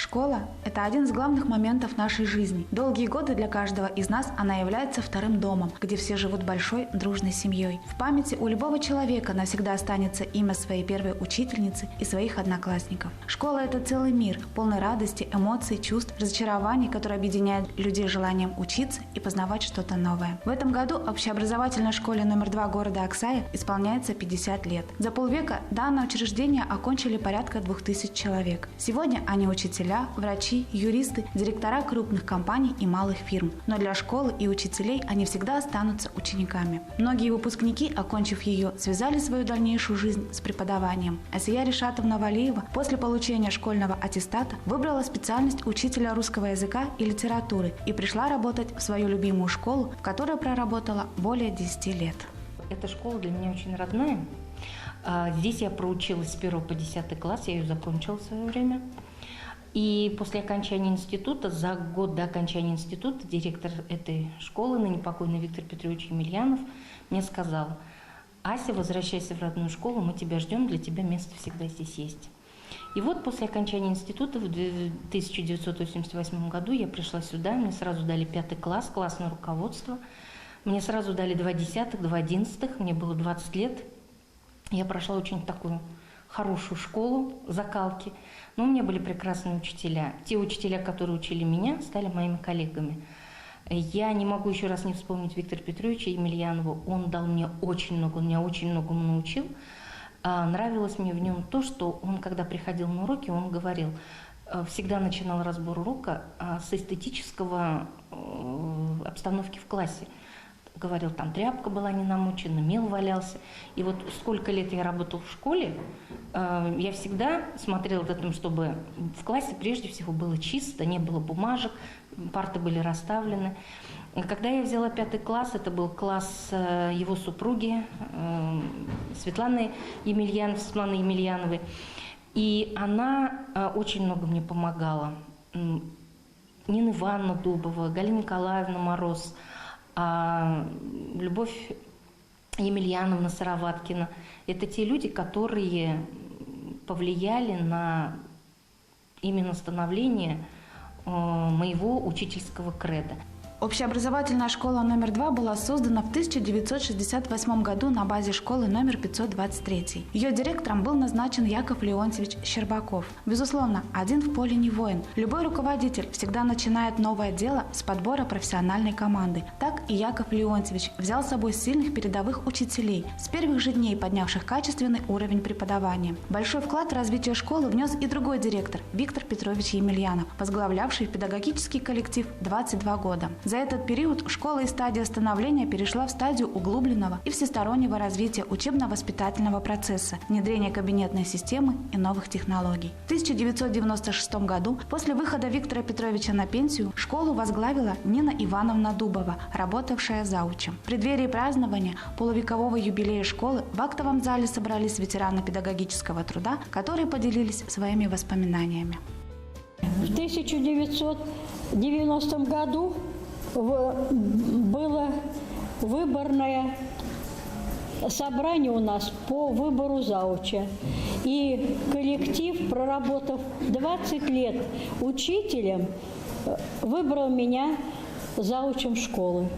Школа – это один из главных моментов нашей жизни. Долгие годы для каждого из нас она является вторым домом, где все живут большой, дружной семьей. В памяти у любого человека навсегда останется имя своей первой учительницы и своих одноклассников. Школа – это целый мир, полный радости, эмоций, чувств, разочарований, которые объединяют людей желанием учиться и познавать что-то новое. В этом году общеобразовательной школе номер 2 города Аксая исполняется 50 лет. За полвека данное учреждение окончили порядка 2000 человек. Сегодня они учителя, врачи, юристы, директора крупных компаний и малых фирм. Но для школы и учителей они всегда останутся учениками. Многие выпускники, окончив ее, связали свою дальнейшую жизнь с преподаванием. Асия Ришатовна Валиева после получения школьного аттестата выбрала специальность учителя русского языка и литературы и пришла работать в свою любимую школу, в которой проработала более 10 лет. Эта школа для меня очень родная. Здесь я проучилась с 1 по 10 класс, я ее закончила в свое время. И после окончания института, за год до окончания института, директор этой школы, ныне покойный Виктор Петрович Емельянов, мне сказал: «Ася, возвращайся в родную школу, мы тебя ждем, для тебя место всегда здесь есть». И вот после окончания института в 1988 году я пришла сюда, мне сразу дали 5 класс, классное руководство, мне сразу дали 2 10-х, 2 11-х, мне было 20 лет. Я прошла очень такую хорошую школу закалки, но у меня были прекрасные учителя. Те учителя, которые учили меня, стали моими коллегами. Я не могу еще раз не вспомнить Виктора Петровича Емельянова. Он дал мне очень много, он меня очень многому научил. Нравилось мне в нем то, что он, когда приходил на уроки, он говорил, всегда начинал разбор урока с эстетического обстановки в классе. Говорил, там тряпка была не намочена, мел валялся. И вот сколько лет я работала в школе, я всегда смотрела за тем, чтобы в классе прежде всего было чисто, не было бумажек, парты были расставлены. Когда я взяла 5 класс, это был класс его супруги Светланы Емельяновой. И она очень много мне помогала. Нина Ивановна Дубова, Галина Николаевна Мороз, Любовь Емельяновна Сыроваткина. Это те люди, которые повлияли на именно становление моего учительского кредо. Общеобразовательная школа номер 2 была создана в 1968 году на базе школы номер 523. Ее директором был назначен Яков Леонтьевич Щербаков. Безусловно, один в поле не воин. Любой руководитель всегда начинает новое дело с подбора профессиональной команды. Так и Яков Леонтьевич взял с собой сильных передовых учителей, с первых же дней поднявших качественный уровень преподавания. Большой вклад в развитие школы внес и другой директор Виктор Петрович Емельянов, возглавлявший педагогический коллектив 22 года. За этот период школа из стадии становления перешла в стадию углубленного и всестороннего развития учебно-воспитательного процесса, внедрения кабинетной системы и новых технологий. В 1996 году, после выхода Виктора Петровича на пенсию, школу возглавила Нина Ивановна Дубова, работавшая заучем. В преддверии празднования полувекового юбилея школы в актовом зале собрались ветераны педагогического труда, которые поделились своими воспоминаниями. В 1990 году было выборное собрание у нас по выбору зауча. И коллектив, проработав 20 лет учителем, выбрал меня заучем школы.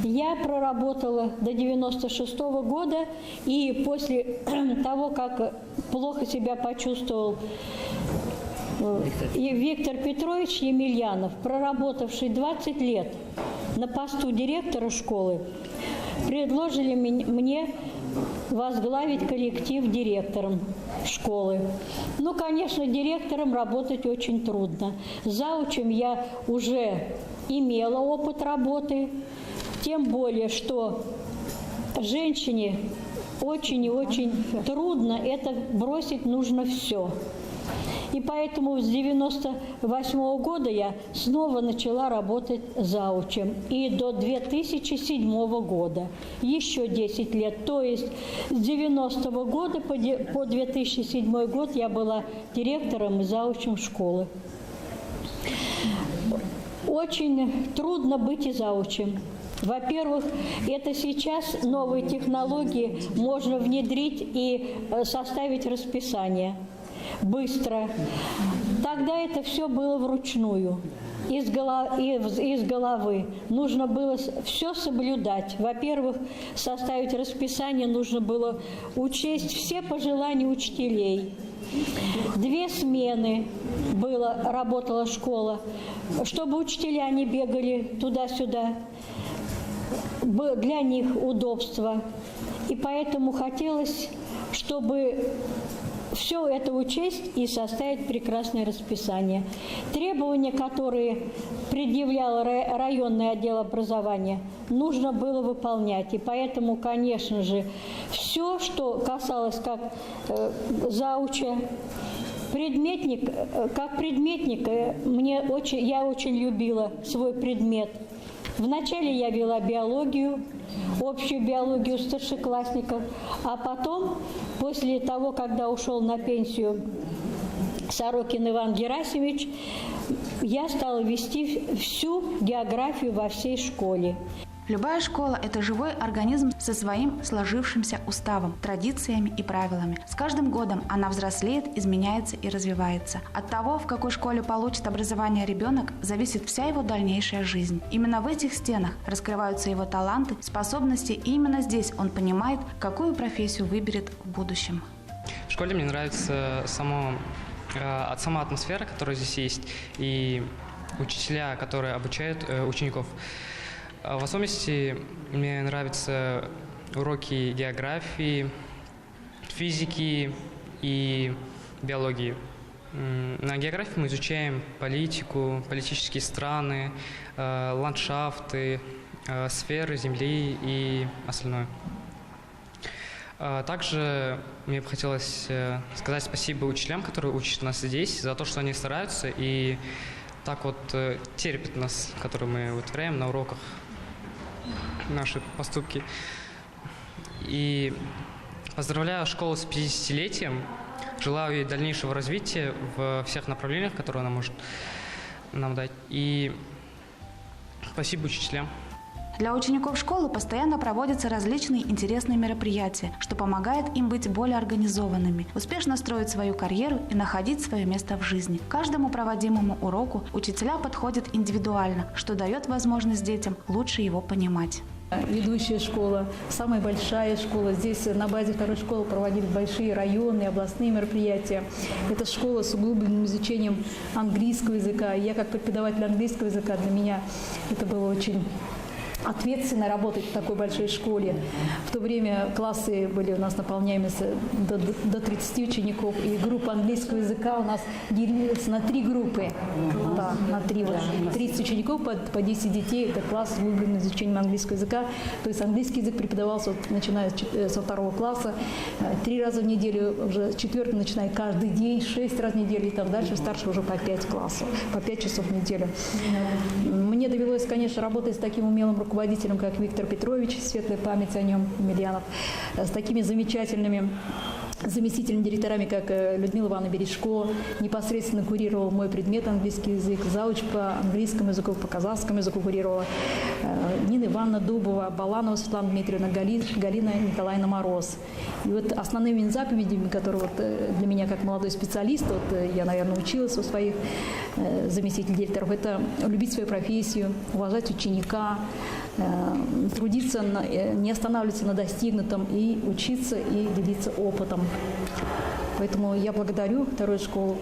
Я проработала до 1996 года, и после того, как плохо себя почувствовал Виктор Петрович Емельянов, проработавший 20 лет на посту директора школы, предложили мне возглавить коллектив директором школы. Ну, конечно, директором работать очень трудно. Заучем я уже имела опыт работы, тем более, что женщине очень и очень трудно, это бросить нужно все. И поэтому с 1998 года я снова начала работать заучем. И до 2007 года, еще 10 лет. То есть с 90 года по 2007 год я была директором и заучем школы. Очень трудно быть и заучем. Во-первых, это сейчас новые технологии можно внедрить и составить расписание. быстро. Тогда это все было вручную. Из головы. Нужно было все соблюдать. Во-первых, составить расписание, нужно было учесть все пожелания учителей. 2 смены работала школа, чтобы учителя не бегали туда-сюда. Для них удобство. И поэтому хотелось, чтобы все это учесть и составить прекрасное расписание. Требования, которые предъявлял районный отдел образования, нужно было выполнять. И поэтому, конечно же, все, что касалось как зауча, как предметник, я очень любила свой предмет. Вначале я вела биологию, общую биологию старшеклассников, а потом, после того, когда ушел на пенсию Сорокин Иван Герасимович, я стала вести всю географию во всей школе. Любая школа – это живой организм со своим сложившимся уставом, традициями и правилами. С каждым годом она взрослеет, изменяется и развивается. От того, в какой школе получит образование ребенок, зависит вся его дальнейшая жизнь. Именно в этих стенах раскрываются его таланты, способности, и именно здесь он понимает, какую профессию выберет в будущем. В школе мне нравится сама атмосфера, которая здесь есть, и учителя, которые обучают учеников. В особенности мне нравятся уроки географии, физики и биологии. На географии мы изучаем политику, политические страны, ландшафты, сферы Земли и остальное. Также мне бы хотелось сказать спасибо учителям, которые учат нас здесь, за то, что они стараются и так вот терпят нас, которые мы вытворяем на уроках, наши поступки. И поздравляю школу с 50-летием. Желаю ей дальнейшего развития в всех направлениях, которые она может нам дать. И спасибо учителям. Для учеников школы постоянно проводятся различные интересные мероприятия, что помогает им быть более организованными, успешно строить свою карьеру и находить свое место в жизни. К каждому проводимому уроку учителя подходят индивидуально, что дает возможность детям лучше его понимать. Ведущая школа, самая большая школа. Здесь на базе второй школы проводили большие районные, областные мероприятия. Это школа с углубленным изучением английского языка. Я как преподаватель английского языка, для меня это было очень ответственно работать в такой большой школе. В то время классы были у нас наполняемы до 30 учеников, и группа английского языка у нас делилась на 3 группы. Да, на 3. 30 учеников по 10 детей. Это класс с углубленным изучением английского языка. То есть английский язык преподавался, начиная со 2 класса, 3 раза в неделю, уже 4 начиная каждый день, 6 раз в неделю, и там дальше старше уже по 5 классов, по 5 часов в неделю. Мне довелось, конечно, работать с таким умелым руководителем, как Виктор Петрович, светлая память о нем, Емельянов, с такими замечательными заместителями директорами, как Людмила Ивановна Бережко, непосредственно курировал мой предмет английский язык, зауч по английскому языку, по казахскому языку курировала Нина Ивановна Дубова, Баланова Светлана Дмитриевна, Галина Николаевна Мороз. И вот основными заповедями, которые вот для меня как молодой специалист, вот я, наверное, училась у своих заместителей директоров, это любить свою профессию, уважать ученика, трудиться, не останавливаться на достигнутом и учиться и делиться опытом. Поэтому я благодарю вторую школу,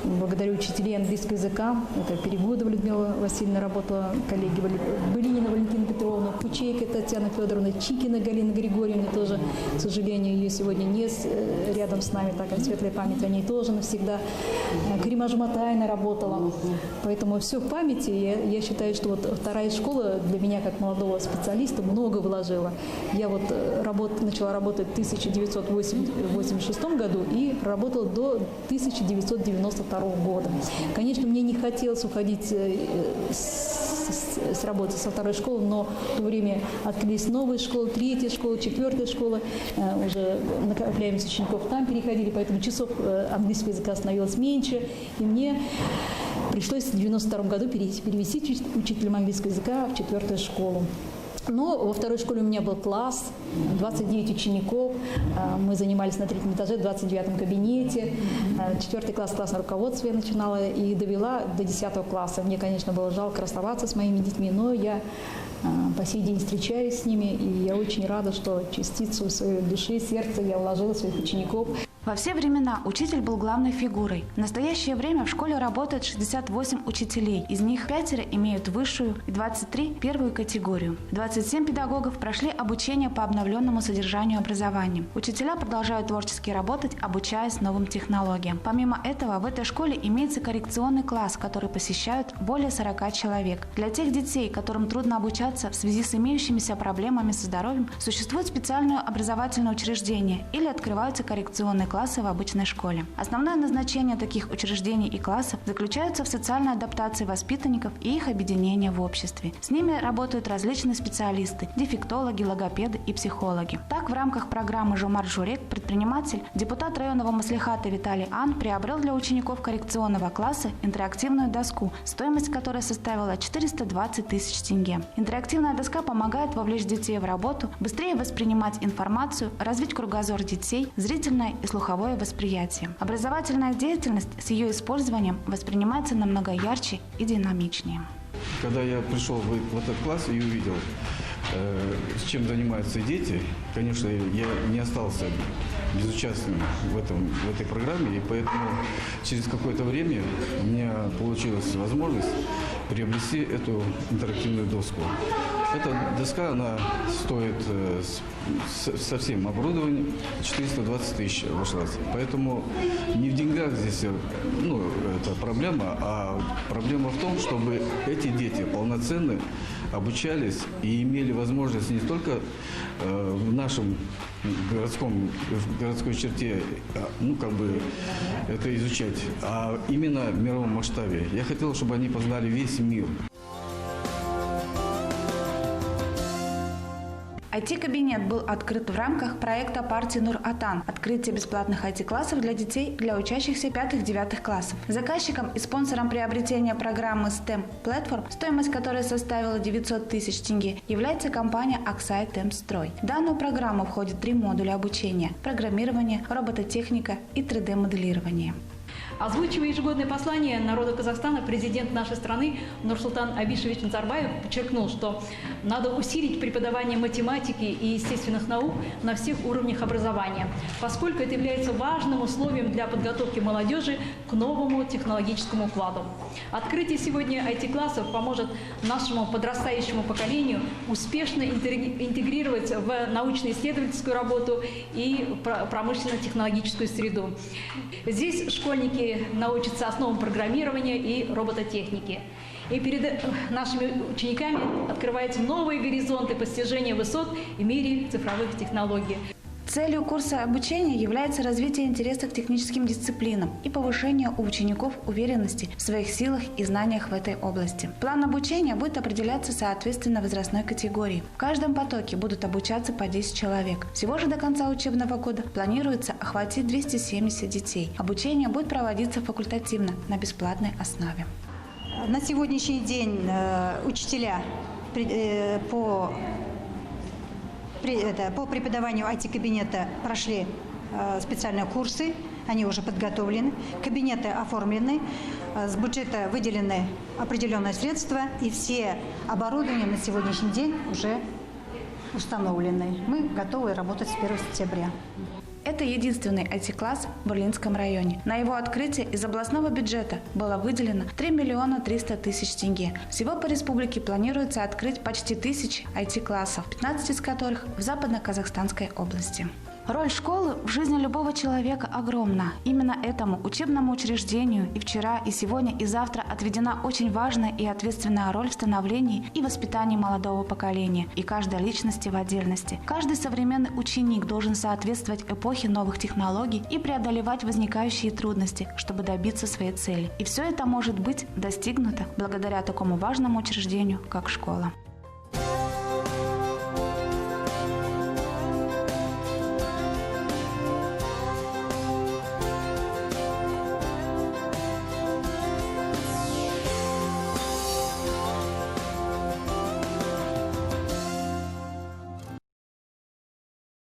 благодарю учителей английского языка. Это Перегудова Людмила Васильевна работала, коллеги Былинина Валентина Петровна, Кучейка Татьяна Федоровна, Чикина Галина Григорьевна тоже, к сожалению, ее сегодня нет рядом с нами, такая светлая память о ней тоже навсегда. Карима Жуматайна работала. Поэтому все в памяти. Я считаю, что вот вторая школа для меня, как молодого специалиста, много вложила. Я вот начала работать в 1986 году и проработала до 1992 года. Конечно, мне не хотелось уходить с работы со второй школы, но в то время открылись новые школы, 3-я школа, 4-я школа, уже накопляемость учеников там переходили, поэтому часов английского языка становилось меньше, и мне пришлось в 1992 году перевести учителем английского языка в 4-ю школу. Но во второй школе у меня был класс, 29 учеников. Мы занимались на 3-м этаже, в 29-м кабинете. 4 класс классного руководства я начинала и довела до 10 класса. Мне, конечно, было жалко расставаться с моими детьми, но я по сей день встречаюсь с ними, и я очень рада, что частицу своей души, сердца я вложила в своих учеников. Во все времена учитель был главной фигурой. В настоящее время в школе работает 68 учителей. Из них 5 имеют высшую и 23 – первую категорию. 27 педагогов прошли обучение по обновленному содержанию образования. Учителя продолжают творчески работать, обучаясь новым технологиям. Помимо этого, в этой школе имеется коррекционный класс, который посещают более 40 человек. Для тех детей, которым трудно обучаться в связи с имеющимися проблемами со здоровьем, существует специальное образовательное учреждение или открываются коррекционные классы в обычной школе. Основное назначение таких учреждений и классов заключается в социальной адаптации воспитанников и их объединении в обществе. С ними работают различные специалисты – дефектологи, логопеды и психологи. Так, в рамках программы «Жомарт Журек» предприниматель, депутат районного маслихата Виталий Ан приобрел для учеников коррекционного класса интерактивную доску, стоимость которой составила 420 тысяч тенге. Интерактивная доска помогает вовлечь детей в работу, быстрее воспринимать информацию, развить кругозор детей, зрительное и слуховое восприятие. Образовательная деятельность с ее использованием воспринимается намного ярче и динамичнее. Когда я пришел в этот класс и увидел, с чем занимаются дети, конечно, я не остался безучастным в этой программе, и поэтому через какое-то время у меня получилась возможность приобрести эту интерактивную доску. Эта доска, она стоит со всем оборудованием 420 тысяч обошлась. Поэтому не в деньгах здесь это проблема, а проблема в том, чтобы эти дети полноценно обучались и имели возможность не только в нашем городской черте, это изучать, а именно в мировом масштабе. Я хотел, чтобы они познали весь мир. IT-кабинет был открыт в рамках проекта партии Нур-Отан «Открытие бесплатных IT-классов для детей для учащихся 5-9 классов». Заказчиком и спонсором приобретения программы STEM Platform, стоимость которой составила 900 тысяч тенге, является компания Аксай Темстрой. В данную программу входит 3 модуля обучения – программирование, робототехника и 3D-моделирование. Озвучивая ежегодное послание народу Казахстана, президент нашей страны Нурсултан Абишевич Назарбаев подчеркнул, что надо усилить преподавание математики и естественных наук на всех уровнях образования, поскольку это является важным условием для подготовки молодежи к новому технологическому укладу. Открытие сегодня IT-классов поможет нашему подрастающему поколению успешно интегрировать в научно-исследовательскую работу и промышленно-технологическую среду. Здесь школьники научатся основам программирования и робототехники. И перед нашими учениками открываются новые горизонты постижения высот в мире цифровых технологий. Целью курса обучения является развитие интереса к техническим дисциплинам и повышение у учеников уверенности в своих силах и знаниях в этой области. План обучения будет определяться соответственно возрастной категории. В каждом потоке будут обучаться по 10 человек. Всего же до конца учебного года планируется охватить 270 детей. Обучение будет проводиться факультативно на бесплатной основе. На сегодняшний день учителя по преподаванию IT-кабинета прошли специальные курсы, они уже подготовлены, кабинеты оформлены, с бюджета выделены определенные средства, и все оборудования на сегодняшний день уже установлены. Мы готовы работать с 1 сентября. Это единственный IT-класс в Бурлинском районе. На его открытие из областного бюджета было выделено 3 миллиона 300 тысяч тенге. Всего по республике планируется открыть почти 1000 IT-классов, 15 из которых в Западно-Казахстанской области. Роль школы в жизни любого человека огромна. Именно этому учебному учреждению и вчера, и сегодня, и завтра отведена очень важная и ответственная роль в становлении и воспитании молодого поколения и каждой личности в отдельности. Каждый современный ученик должен соответствовать эпохе новых технологий и преодолевать возникающие трудности, чтобы добиться своей цели. И все это может быть достигнуто благодаря такому важному учреждению, как школа.